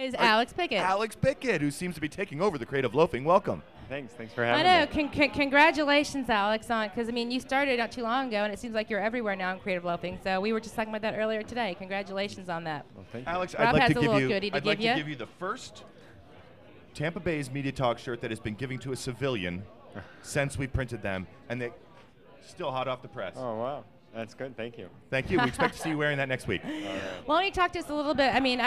is Alex Pickett. Alex Pickett, who seems to be taking over the Creative Loafing. Welcome. Thanks for having I know. me. Congratulations, Alex, on because I mean you started not too long ago, and it seems like you're everywhere now in Creative Loafing. So we were just talking about that earlier today. Congratulations on that. Well, thank you. Alex, Rob I'd like has to a give little you. goodie to I'd like give you. to give you the first Tampa Bay's Media Talk shirt that has been given to a civilian since we printed them, and they still hot off the press. Oh, wow. That's good. Thank you. Thank you. We expect to see you wearing that next week. All right. Why don't you talk to us a little bit? I mean,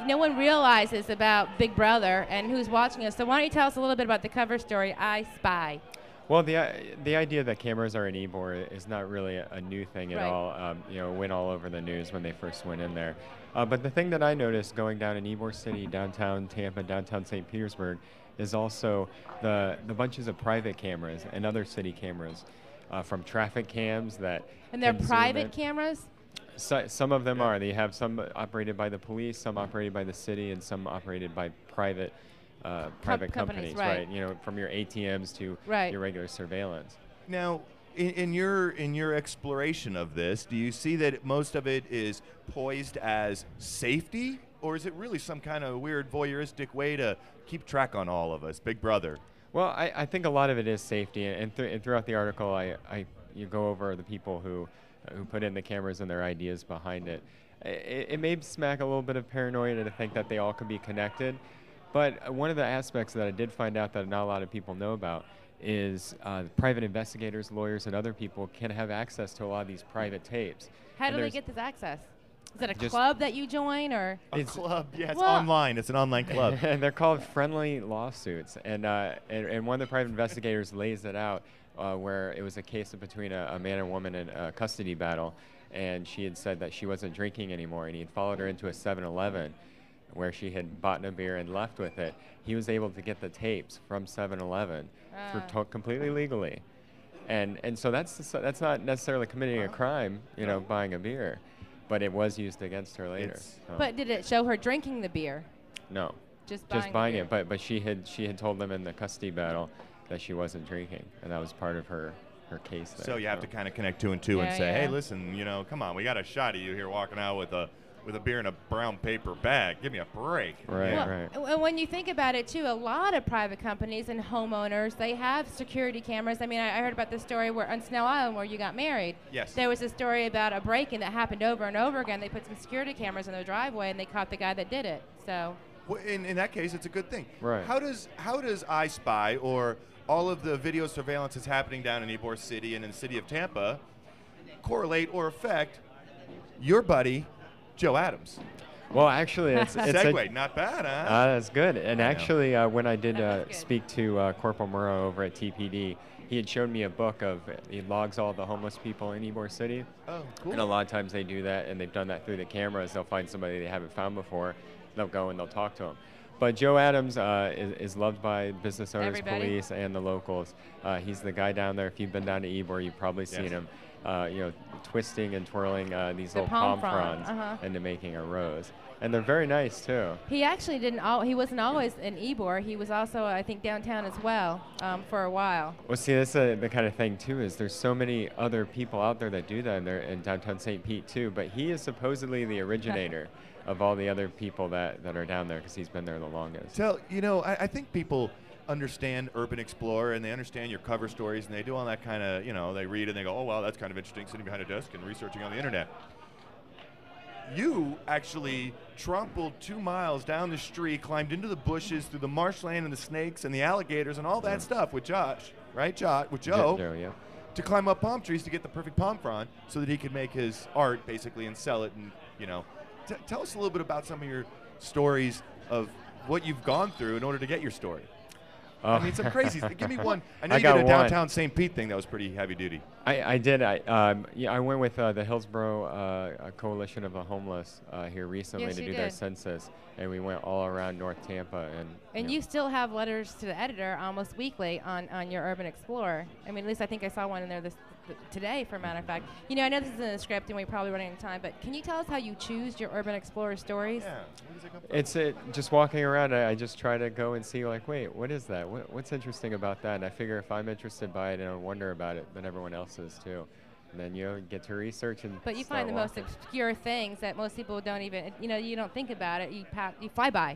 no one realizes about Big Brother and who's watching us. So why don't you tell us a little bit about the cover story, I Spy? Well, the idea that cameras are in Ybor is not really a new thing at Right. all. It went all over the news when they first went in there. But the thing that I noticed going down in Ybor City, downtown Tampa, downtown St. Petersburg, is also the bunches of private cameras and other city cameras from traffic cams that And they're can zoom private in. cameras? Some of them are. They have some operated by the police, some operated by the city, and some operated by private companies, companies, right. from your ATMs to Right. your regular surveillance. Now, in your exploration of this, do you see that most of it is poised as safety, or is it really some kind of weird voyeuristic way to keep track on all of us, Big Brother? Well, I think a lot of it is safety, and throughout the article, you go over the people who put in the cameras and their ideas behind it. It may smack a little bit of paranoia to think that they all could be connected, but one of the aspects that I did find out that not a lot of people know about is private investigators, lawyers, and other people can have access to a lot of these private tapes. How And do they there's- get this access? Is it a Just- club that you join, or? A club, yeah, it's Well- online. It's an online club. And they're called friendly lawsuits. And one of the private investigators lays it out where it was a case between a man and woman in a custody battle. And she had said that she wasn't drinking anymore. And he had followed her into a 7-Eleven where she had bought a beer and left with it. He was able to get the tapes from 7-Eleven completely legally. And so that's not necessarily committing a crime, buying a beer. But it was used against her later. But did it show her drinking the beer? No. Just Just buying buying the it, but she had told them in the custody battle that she wasn't drinking, and that was part of her case there. So you have to kind of connect two and two and Yeah, say, yeah. hey, listen, come on, we got a shot of you here walking out with a beer in a brown paper bag. Give me a break. Right, Well, right. and when you think about it, too, a lot of private companies and homeowners, they have security cameras. I mean, I heard about the story where on Snow Island where you got married. Yes. There was a story about a break-in that happened over and over again. They put some security cameras in the driveway, and they caught the guy that did it. So. Well, in that case, it's a good thing. Right. How does I Spy or all of the video surveillance that's happening down in Ybor City and in the city of Tampa correlate or affect your buddy, Joe Adams? Well, actually, it's Segue, not bad, huh? That's good. And actually, when I did That was good. speak to Corporal Murrow over at TPD, he had shown me a book he logs all the homeless people in Ybor City. Oh, cool. And a lot of times they do that, and they've done that through the cameras. They'll find somebody they haven't found before. They'll go and they'll talk to them. But Joe Adams is loved by business owners, Everybody? police, and the locals. He's the guy down there. If you've been down to Ybor, you've probably seen him, twisting and twirling these The little palm palm frond, fronds into making a rose. And they're very nice, too. He actually he wasn't always in Ybor. He was also, I think, downtown as well for a while. Well, see, that's the kind of thing, too, is there's so many other people out there that do that, and they're in downtown St. Pete, too. But he is supposedly the originator of all the other people that are down there because he's been there the longest. I think people understand Urban Explorer and they understand your cover stories and they do all that kind of, they read and they go, oh, wow, that's kind of interesting, sitting behind a desk and researching on the internet. You actually trompled 2 miles down the street, climbed into the bushes, through the marshland and the snakes and the alligators and all that stuff with Josh, right? With Joe, Joe, yeah. to climb up palm trees to get the perfect palm frond so that he could make his art basically and sell it. And, tell us a little bit about some of your stories of what you've gone through in order to get your story. I mean, some crazy. Give me one. I know you did a downtown St. Pete thing that was pretty heavy duty. I did. I went with the Hillsborough Coalition of the Homeless here recently Yes, to you do their did. census, and we went all around North Tampa. And you still have letters to the editor almost weekly on your Urban Explorer. I mean, at least I think I saw one in there today, for a matter of fact. I know this is in the script and we're probably running out of time, but can you tell us how you choose your Urban Explorer stories? Yeah. Where does it come from? It's just walking around. I just try to go and see, like, wait, what is that? What's interesting about that? And I figure if I'm interested by it and I wonder about it, then everyone else is too. And then get to research and. But you start find the most walking. obscure things that most people don't even, you don't think about it. You fly by.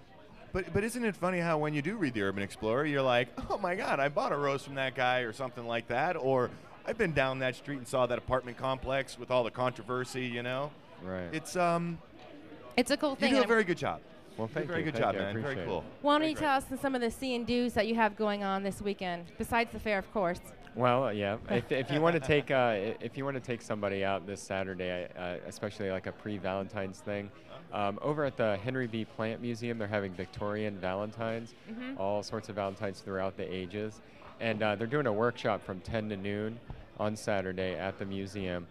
But isn't it funny how when you do read the Urban Explorer, you're like, oh my God, I bought a rose from that guy or something like that, or I've been down that street and saw that apartment complex with all the controversy, you know? Right. It's a cool thing. You do a very good job. Well, thank you. Very good Thank job, you. I man. Very appreciate cool. it. Why don't Very you great. tell us some of the see and do's that you have going on this weekend, besides the fair, of course? Well, yeah. If you want to take somebody out this Saturday, especially like a pre-Valentine's thing, over at the Henry B. Plant Museum, they're having Victorian Valentines, all sorts of Valentines throughout the ages, and they're doing a workshop from 10 to noon on Saturday at the museum.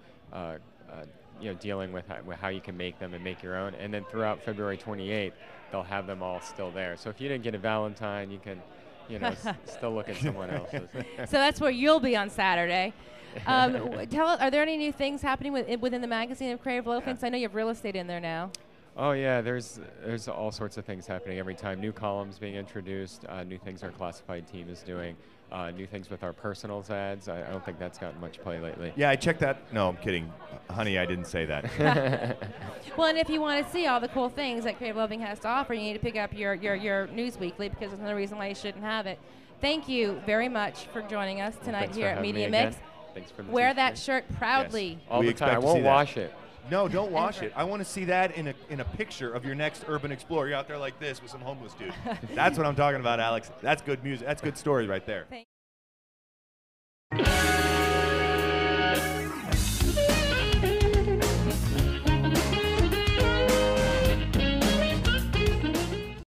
Dealing with how you can make them and make your own, and then throughout February 28th, they'll have them all still there. So if you didn't get a Valentine, you can, still look at someone else's. So that's where you'll be on Saturday. Tell us, are there any new things happening within the magazine of Creative Loafing? 'Cause I know you have real estate in there now. Oh yeah, there's all sorts of things happening every time. New columns being introduced, new things our classified team is doing, new things with our personals ads. I don't think that's gotten much play lately. Yeah, I checked that. No, I'm kidding. Honey, I didn't say that. Well, and if you want to see all the cool things that Creative Loafing has to offer, you need to pick up your News Weekly, because there's no reason why you shouldn't have it. Thank you very much for joining us tonight here at Media Mix. Thanks for the Wear t-shirt. that shirt proudly. Yes. All We the time. I expect to won't see that. wash it. No, don't wash it. I want to see that in a picture of your next Urban Explorer. You're out there like this with some homeless dude. That's what I'm talking about, Alex. That's good music. That's good stories right there.